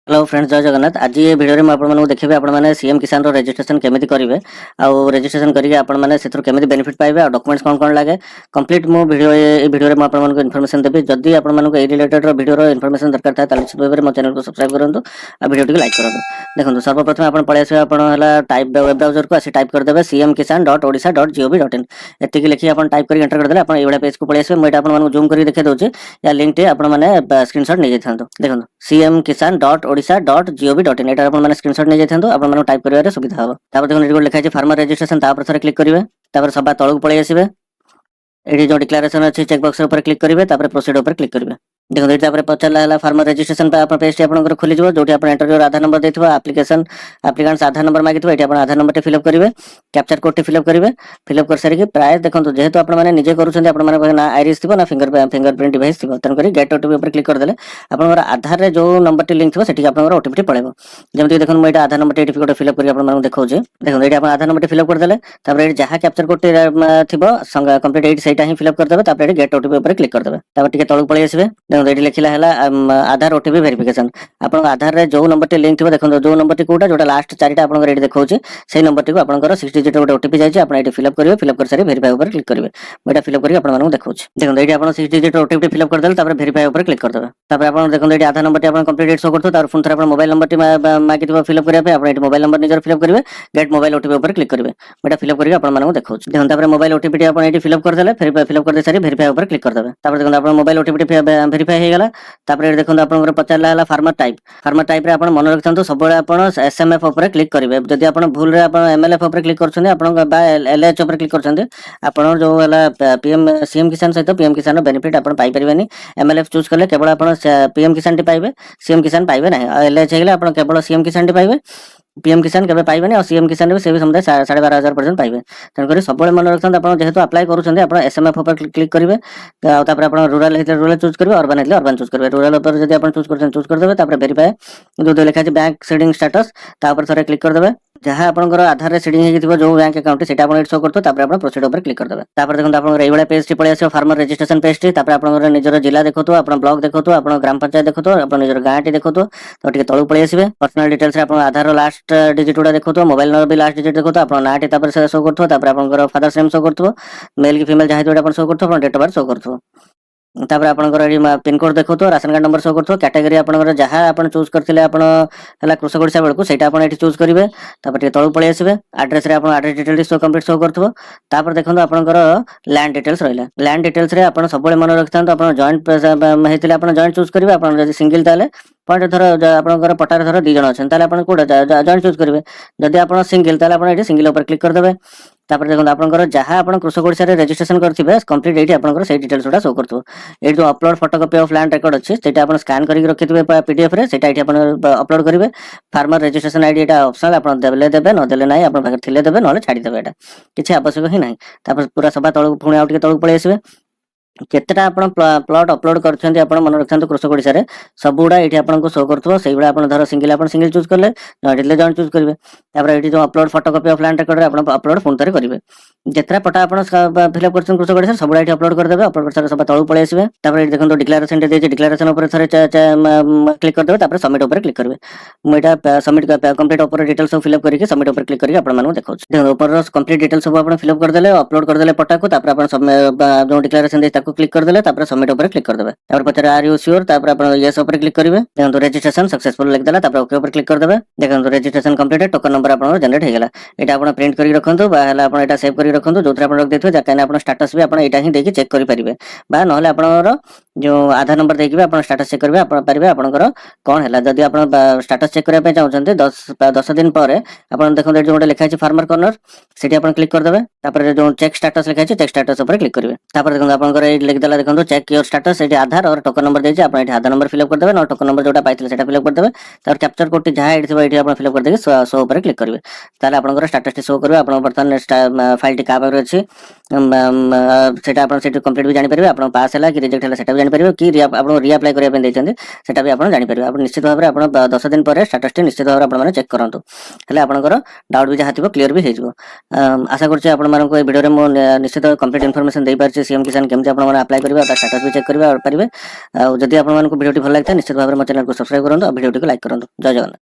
Hello friends, जय जगन्नाथ। आज ये वीडियो में आपको देखिए आपण मैंने सीएम किसान रो रजिस्ट्रेशन केमिति करेंगे आउ रजिस्ट्रेशन करके आपण मैंने से केमिति बेनिफिट पाइबे और डॉक्यूमेंट्स कौन कौन लगे कंप्लीट मो वीडियो ये वीडियो में आपण मानको इन्फॉर्मेशन देबी। जदि आपण मानको ए रिलेटेड रो वीडियो रो इन्फॉर्मेशन दरकार था ताले निश्चित भाव में चैनल को सब्सक्राइब करंतु आ वीडियो टिके लाइक करंतु। देखंतु सर्वप्रथम आपण पळे आसे आपण हला टाइप वेब ब्राउजर को आसे टाइप कर देबे cmkisan.odisha.gov.in एति के लिखि आपण टाइप करी एंटर कर देले आपण एवडा पेज को पळे आसे। मैं आपण मानको जूम करी देखे दोचे या लिंक टे आपण माने स्क्रीनशॉट नै जेथांतो। देखंतु cmkisan.odisha.gov.in एटा आपण माने स्क्रीनशॉट नै जेथांतो आपण माने टाइप करिवारे सुविधा हबो। तापर देखो एटी लिखा छै फार्मर रजिस्ट्रेशन ता पर थरे क्लिक करिवे। तापर सबा तळक पळे आसीबे एटी जो डिक्लेरेशन अछि चेक बॉक्स ऊपर क्लिक करिवे। तापर प्रोसीड ऊपर क्लिक करिवे। देखो एटा पर पचला हला फार्मर रजिस्ट्रेशन पे आपण पेज आपण खोली जबो जोटी आपण एंटर योर आधार नंबर देथिबो एप्लीकेशन एप्लीकेंट्स आधार नंबर मागिथिबो एटी आपण आधार नंबर टे फिलअप करिवे। कैप्चर कोड टे फिलअप करिवे। फिलअप कर सारी के प्राय देखंतु जेहेतु आपण माने निजे करूछन्ते आपण माने ना आइरिस थिबो ना फिंगरप्रिंट डिवाइस थिबो तन करी गेट ओटीपी ऊपर क्लिक कर देले आपनकर आधार रे जो नंबर टे लिंक थिबो सेठी आपनकर ओटीपी पळेबो। जेमति देखन मैं एटा आधार नंबर टे एटी फिलअप करी आपण माने देखौजे। देखन एटी आपण आधार नंबर टे फिलअप कर देले तापर एटी जहा कैप्चर कोड टे थिबो संग कंप्लीट एटी सेटा ही फिलअप कर देबे। तापर एटी गेट ओटीपी ऊपर क्लिक कर देबे। तापर टिके तळक पळी आसीबे। देखन एटी लिखिला हला आधार ओटीपी वेरिफिकेशन आपन आधार रे जो नंबर टे लिंक थिबो देखन जो नंबर टे कोटा जोटा लास्ट चारिटा आपन रेडी देखौचे सेही नंबर टे को आपनकर 6 डिजिट गोटे ओटीपी जायछि आपन एटी फिलअप करिवे। फिलअप कर सारी वेरीफाई ऊपर क्लिक करिवे। एटा फिलअप करी आपन मानू देखौछि। देखन एटी आपन 6 डिजिट ओटीपी फिलअप कर देल तापर वेरीफाई ऊपर क्लिक कर देबे। तापर आपन देखन एटी आधार नंबर टे आपन कंप्लीट शो करथो तार फोन थरा आपन मोबाइल नंबर टे मागिथिबो फिलअप करिया पे आपन एटी मोबाइल नंबर निजर फिलअप करिवे। गेट मोबाइल ओटीपी ऊपर क्लिक करिवे। एटा फिलअप करी आपन मानू देखौछि। देखन तापर मोबाइल ओटीपी टे आपन एटी फिलअप कर देले फिर फिलअप कर दे सारी वेरीफाई ऊपर क्लिक कर देबे। तापर देखन आपन मोबाइल ओटीपी टे वेरीफाई हे गेला। तापर एटी देखन आपन पचारला हला फार्मर टाइप रे आपन मन रखथांतो सबले आपन एसएमएफ ऊपर क्लिक करिवे। जदि आपन भूल रे आपन एमएलएफ ऊपर क्लिक करछन्ते आपन बा एलएच ऊपर क्लिक करछन्ते आपन जो हला पीएम सीएम किसान सहित पीएम किसान रो बेनिफिट आपन पाई परिबेनी। एमएलएफ चूज करले केवल आपन पीएम किसान टी पाइबे सीएम किसान पाइबे नाही। एलएच हेले आपन केवल सीएम किसान टी पाइबे पीएम किसान केबे पाइबेनी और सीएम किसान भी से भी समुदाय 12,500 पर्यंत पाइबे। तन करी सबले मन रखथांत आपन जेहेतु अप्लाई करूछन्ते आपन एसएमएफ ऊपर क्लिक करिवे। तापर आपन रूरल हेते रूरल चूज करिवे अर्बन हेते अर्बन चूज करिवे। रूरल ऊपर जदि आपन चूज करछन चूज कर देबे। तापर वेरीफाई जो लिखा छै बैंक सीडिंग स्टेटस ता ऊपर थरे क्लिक कर देबे। जहां आपनकर आधार रे सीडिंग हेकिथिबो जो बैंक अकाउंट सेटा आपन शो करतो तापर आपन प्रोसीड ऊपर क्लिक कर देबे। तापर देखन आपन एई वाला पेज टी पळे आसे फार्मर रजिस्ट्रेशन पेज टी। तापर आपनकर निजर जिल्ला देखतो आपन ब्लॉक देखतो आपन ग्राम पंचायत देखतो आपन निजर गां टी देखतो तो टिके तळु पळे आसीबे। पर्सनल डिटेल्स रे आपन आधार रो लास्ट डिजिट उडा देखतो मोबाइल नंबर भी लास्ट डिजिट देखतो आपन नाटी तापर से शो करतो। तापर आपनकर फादर्स नेम शो करतो मेल की फीमेल जहां जोडा आपन शो करतो आपन डेट ऑफ बर्थ शो करतो। तापर आपनकर एडी पिन कोड देखतो राशन कार्ड नंबर शो करतो कैटेगरी आपनकर जहां आपन चूज करथिले आपन हला कृषक ओडिसा बेलको सेटा आपन एटी चूज करिवे। तापर टे तळु पळे आसीबे एड्रेस रे आपन address detail show complete show करथबो। तापर देखंतो आपनकर लैंड डिटेल्स रहिला लैंड डिटेल्स रे आपन सबले मन रखथांतो आपन जॉइंट हेतिले आपन जॉइंट चूज करिवे। आपन जदि सिंगल ताले पॉइंट थर आपनकर पटार थर 2 जण अछन ताले आपन कोडा जॉइंट चूज करिवे। जदि आपन सिंगल ताले आपन एटी सिंगल ऊपर क्लिक कर देबे। तापर देखो आपनकर जहां आपन कृषक ओडिसा रे रजिस्ट्रेशन करथिबे कंप्लीट एटी आपनकर से डिटेल्स उडा शो करथबो। एटी जो upload photocopy of land record अछि सेटा आपन स्कैन करि रखिथिबे पीडीएफ रे सेटा एटी आपन अपलोड करिवे। फार्मर रजिस्ट्रेशन आईडी एटा ऑप्शनल आपन देबे देबे न देले नाही आपन पाखे थिले देबे नले छाडी देबे। एटा किछि आवश्यक ही नाही। तापर पूरा सभा तळु पुणी आउ टिके तळु पळे आसीबे। केतेटा आपण प्लॉट अपलोड करछन्ती आपण मन रखथांतो कृषक ओडिसा रे सबुडा एठी आपण को शो करथबो। सेही बडा आपण धर सिंगल चूज करले नडिले जॉइंट चूज करिवे। तापर एठी जो upload photocopy of land record रे आपण अपलोड फोन तरे करिवे। जेतरा पटा आपण फिलअप करछन कृषक ओडिसा सबुडा एठी अपलोड कर देबे। अपलोड कर सारा सब तळु पळे आसीबे। तापर एठी देखन तो डिक्लेरेशन दे जे डिक्लेरेशन ऊपर थरे क्लिक कर देबे। तापर सबमिट ऊपर क्लिक करबे। मु एटा सबमिट कंप्लीट ऊपर डिटेल्स सब फिलअप करिके सबमिट ऊपर क्लिक करिके आपण मानु देखौछ। देखो ऊपर कंप्लीट डिटेल्स सब आपण फिलअप कर देले अपलोड कर देले पटा को। तापर आपण सब जो डिक्लेरेशन दे ताको क्लिक कर देले। तापर सबमिट ऊपर क्लिक कर देबे। तापर पछरे आर यू श्योर तापर आपण यस ऊपर क्लिक करिवे। देखन तो रजिस्ट्रेशन सक्सेसफुल लिख देला। तापर ओके ऊपर क्लिक कर देबे। देखन तो रजिस्ट्रेशन कंप्लीटेड टोकन नंबर आपण जनरेट हे गेला। एटा आपण प्रिंट करि रखंतु बा हला आपण एटा सेव करि रखंतु जोथरे आपण रख देथिबे जाकाने आपण स्टेटस भी आपण एटा ही देके चेक करि परिबे बा नहले आपणर जो आधार नंबर देखिबे आपण स्टेटस चेक करबे आपण परिबे आपनकर कोन हला। जदि आपण स्टेटस चेक करिया पे चाहउछन्ते 10 दिन परे आपण देखन जो गोटे लिखा छै फार्मर कॉर्नर सेठी आपण क्लिक कर देबे। तापर जो चेक स्टेटस लिखा छै चेक स्टेटस ऊपर क्लिक करिवे। तापर देखन आपनकर ए लिख देला देखन तो चेक योर स्टेटस एठी आधार और टोकन नंबर देछि आपण एठी आधार नंबर फिलअप कर देबे न टोकन नंबर जोटा पाइथिले सेटा फिलअप कर देबे। तापर कैप्चर कोड जहा एठी थिबो एठी आपण फिलअप कर देके सो ऊपर क्लिक करिवे। ताले आपनकर स्टेटस टी शो करबे। आपण बर्तन फाइल टी का पाखरे अछि सेटा आपण सेठी कंप्लीट भी जानि परिबे। आपण पास हला कि रिजेक्ट हला सेटा भी जानि परिबे कि आपण रीअप्लाई करिया पे दैछन्ते सेटा भी आपण जानि परिबे। आपण निश्चित भाबरे आपण 10 दिन परे स्टेटस टी निश्चित भाबरे आपण माने चेक करंतु हले आपनकर डाउट भी जहा थिबो क्लियर भी हे जिवो। आशा करछि आपण मानको ए वीडियो रे मो निश्चित कंप्लीट इन्फॉर्मेशन देई पारछि सीएम किसान केमति आपण आपने अप्लाई करिवे और स्टेटस भी चेक करिवे और पारिबे। जदि आपन मानको वीडियोटी भल लागता निश्चित भाबरे मो चैनल को सब्सक्राइब करंतु और वीडियोटी को लाइक करंतु। जय जगन्नाथ।